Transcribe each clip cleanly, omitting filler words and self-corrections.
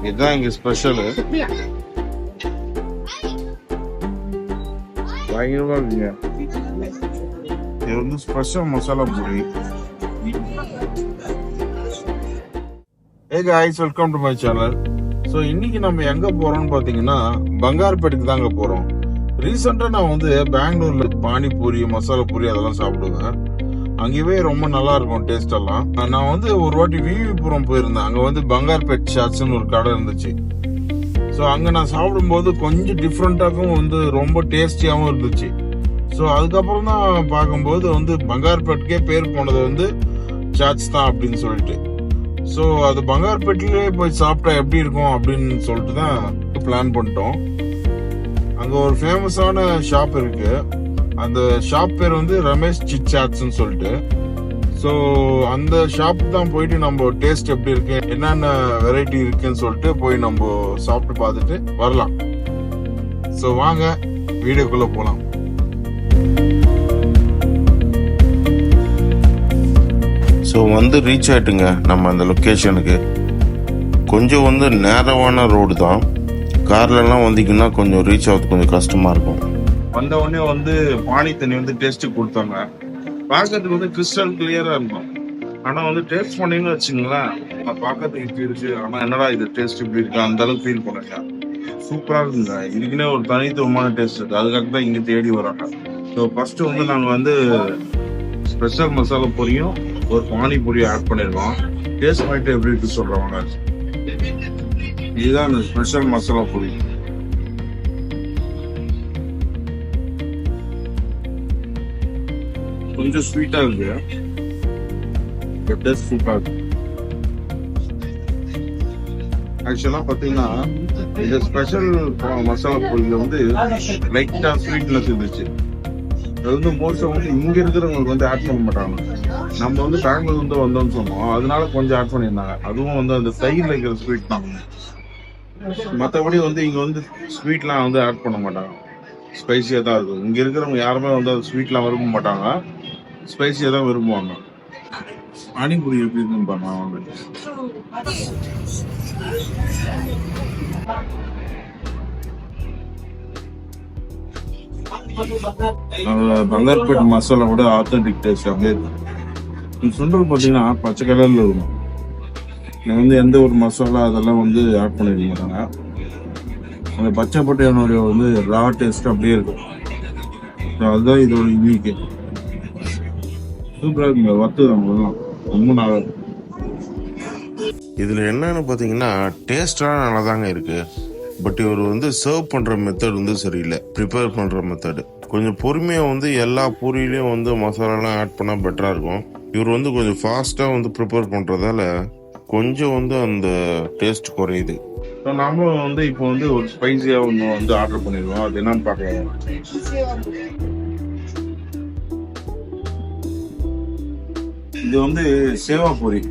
இதுதான் இங்க ஸ்பெஷல். பயங்கரமா இருக்குங்க. இது வந்து special masala puri. Hey guys, welcome to my channel. So இன்னைக்கு நம்ம எங்க போறோம்னு பாத்தீங்கன்னா பங்கார்பேட்டுக்கு தாங்க போறோம். ரீசெண்டா நான் வந்து பெங்களூர்ல பானிபூரி, மசாலா பூரி அதெல்லாம் சாப்பிடுவேன். அங்கேயே ரொம்ப நல்லா இருக்கும் டேஸ்ட் எல்லாம். நான் வந்து ஒரு வாட்டி விவிபுரம் போயிருந்தேன். அங்க வந்து பங்கார்பேட் சாட்ஸ்னு ஒரு கடை இருந்துச்சு. ஸோ அங்க நான் சாப்பிடும்போது கொஞ்சம் டிஃப்ரெண்டாகவும் வந்து ரொம்ப டேஸ்டியாகவும் இருந்துச்சு. ஸோ அதுக்கப்புறம் தான் பார்க்கும்போது வந்து பங்கார்பேட்டுக்கே பேர் போனது வந்து சாட்ஸ் தான் அப்படின்னு சொல்லிட்டு. ஸோ அது பங்கார்பேட்லயே போய் சாப்பிட்டா எப்படி இருக்கும் அப்படின்னு சொல்லிட்டு தான் பிளான் பண்ணிட்டோம். அங்க ஒரு ஃபேமஸான ஷாப் இருக்கு. அந்த ஷாப் பேர் வந்து ரமேஷ் சிட் சாட்ஸ்ன்னு சொல்லிட்டு. ஸோ அந்த ஷாப் தான் போயிட்டு நம்ம டேஸ்ட் எப்படி இருக்கு, என்னென்ன வெரைட்டி இருக்குன்னு சொல்லிட்டு போய் நம்ம சாப்பிட்டு பார்த்துட்டு வரலாம். ஸோ வாங்க வீடியோக்குள்ள போலாம். ஸோ வந்து ரீச் ஆயிட்டுங்க நம்ம அந்த லொக்கேஷனுக்கு. கொஞ்சம் வந்து நேரவான ரோடு தான். கார்லலாம் வந்தீங்கன்னா கொஞ்சம் ரீச் ஆகிறது கொஞ்சம் கஷ்டமா இருக்கும். வந்த உடனே வந்து பானி தண்ணி வந்து டேஸ்ட் கொடுத்தாங்க. பார்க்கறதுக்கு வந்து கிறிஸ்டல் கிளியரா இருக்கும். ஆனா வந்து டேஸ்ட் பண்ணீங்கன்னு வச்சுங்களேன், பார்க்கறதுக்கு இப்படி இருக்கு, ஆனா என்னடா இது டேஸ்ட் இப்படி இருக்கு அந்த அளவுக்கு ஃபீல் பண்ணுங்க. சூப்பரா இருக்குங்க. இதுக்குன்னே ஒரு தனித்துவமான டேஸ்ட் இருக்கு. அதுக்காக தான் இங்க தேடி வராங்க. ஸோ ஃபர்ஸ்ட் வந்து நாங்க வந்து ஸ்பெஷல் மசாலா பொரியும் ஒரு பானிபூரியும் ஆட் பண்ணிருக்கோம். டேஸ்ட் பண்ணிட்டு எப்படி இருக்கு சொல்றவங்க. இதுதான் ஸ்பெஷல் மசாலா பூரி. கொஞ்சம் ஸ்வீட்டா இருக்கு. டேஸ்ட் சூப்பரா இருக்கு. ஆக்சுவலா பாத்தீங்கன்னா இந்த ஸ்பெஷல் மசாலா பூரியில வந்து லைட்டா ஸ்வீட்னஸ் இருந்துச்சு. அது வந்து மோஸ்டா வந்து இங்க இருக்கிறவங்களுக்கு வந்து ஆட் பண்ண மாட்டாங்க. நம்ம வந்து பெங்களூர் வந்து வந்தோம்னு சொன்னோம், அதனால கொஞ்சம் ஆட் பண்ணியிருந்தாங்க. அதுவும் வந்து அந்த தயிர்ல இருக்கிற ஸ்வீட் தான். மற்றபடி வந்து இங்க வந்து ஸ்வீட்லாம் வந்து ஆட் பண்ண மாட்டாங்க. ஸ்பைசியா தான் இருக்கும். இங்க இருக்கிறவங்க யாருமே வந்து அது ஸ்வீட்லாம் விரும்ப மாட்டாங்க. ஸ்பைசியா தான் விரும்புவாங்க. பானிபூரி எப்படி இருக்குன்னு பாருங்க. பங்கார்பேட் மசாலா கூட ஆத்தென்டிக் டேஸ்ட் அப்படியே இருக்கும். சுண்டல் பார்த்தீங்கன்னா பச்சை கலர்ல இருக்கும். நான் வந்து எந்த ஒரு மசாலா அதெல்லாம் வந்து ஆட் பண்ணிருக்க மாட்டாங்க. அந்த பச்சை பட்டையானுடைய வந்து ரா டேஸ்ட் அப்படியே இருக்கும். அதுதான் இதோட யூனிக்கு. சூப்பரா இருக்குங்க. வத்து ரொம்ப நல்லா இருக்கும். இதுல என்னன்னு பாத்தீங்கன்னா டேஸ்ட்லாம் நல்லா தாங்க இருக்கு. பட் இவர் வந்து சர்வ் பண்ற மெத்தட் வந்து சரியில்லை. ப்ரிப்பேர் பண்ற மெத்தட் கொஞ்சம் பொறுமையா வந்து எல்லா பூரியிலையும் வந்து மசாலாலாம் ஆட் பண்ணா பெட்டரா இருக்கும். இவர் வந்து கொஞ்சம் ஃபாஸ்டா வந்து ப்ரிப்பேர் பண்றதால கொஞ்சம் வந்து அந்த டேஸ்ட் குறையுது. நாம வந்து இப்போ வந்து ஒரு ஸ்பைசியா ஒன்று வந்து ஆர்டர் பண்ணிடுவோம். அது என்னன்னு பார்க்கலாம். இது வந்து சேவா பூரி,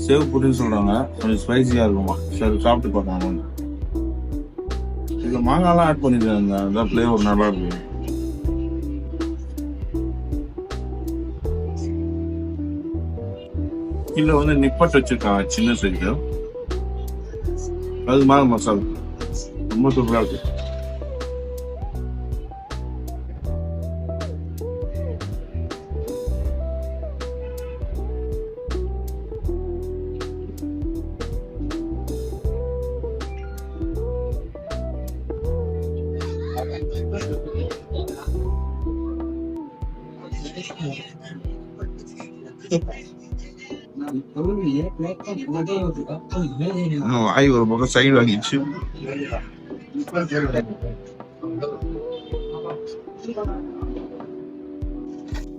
சேவ் பூரின்னு சொல்றாங்க. கொஞ்சம் ஸ்பைசியா இருக்குமா. சரி சாப்பிட்டு பார்க்கலாம். இதுல மாங்காய்லாம் ஆட் பண்ணிருக்காங்க. அதான் ஃப்ளேவர் நல்லா இருக்கு. கீழே வந்து நிப்பட் வச்சிருக்காங்க சின்ன சைஸ். அது மாதிரி மசாலா ரொம்ப சூப்பரா இருக்கு. வாய் ஒரு பக்கம் சைடு வாங்கிச்சு.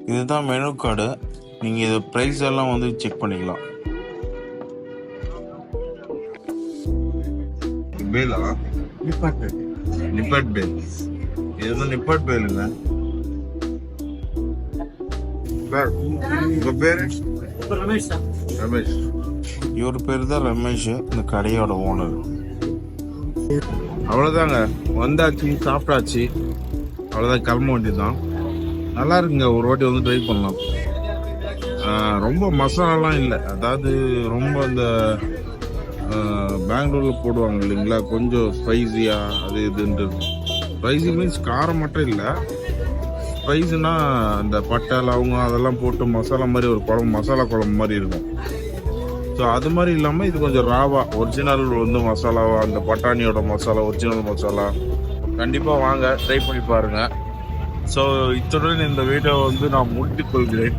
இதுதான் மெனு கார்டு. நீங்க இது பிரைஸ் எல்லாம் வந்து செக் பண்ணிக்கலாம். பேலா நிப்பட் பேல். இது நிப்பட் பேலுங்க. பேரு ரமேஷ். இவர் பேரு தான் ரமேஷ், இந்த கடையோட ஓனர். அவ்வளவுதாங்க, வந்தாச்சு, சாப்பிட்டாச்சு, அவ்வளவுதான், கிளம்ப வேண்டியதுதான். நல்லா இருக்குங்க. ஒரு வாட்டி வந்து ட்ரை பண்ணலாம். ரொம்ப மசாலாலாம் இல்லை. அதாவது ரொம்ப அந்த பெங்களூர்ல போடுவாங்க இல்லைங்களா, கொஞ்சம் ஸ்பைசியா அது இதுன்றது. ஸ்பைசி மீன்ஸ் காரம் மட்டும் இல்லை, ஸ்பைஸ்னா இந்த பட்டை லவங்கம் அதெல்லாம் போட்டு மசாலா மாதிரி ஒரு குழம்பு, மசாலா குழம்பு மாதிரி இருக்கும். ஸோ அது மாதிரி இல்லாமல் இது கொஞ்சம் ராவா ஒரிஜினல் வந்து மசாலாவா, அந்த பட்டாணியோட மசாலா ஒரிஜினல் மசாலா. கண்டிப்பாக வாங்க, ட்ரை பண்ணி பாருங்கள். ஸோ இத்துடன் இந்த வீடியோ வந்து நான் முடித்துக் கொள்கிறேன்.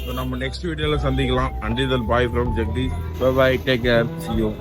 ஸோ நம்ம நெக்ஸ்ட் வீடியோவில் சந்திக்கலாம். Until bye from Jagadish. Bye bye, take care, see you.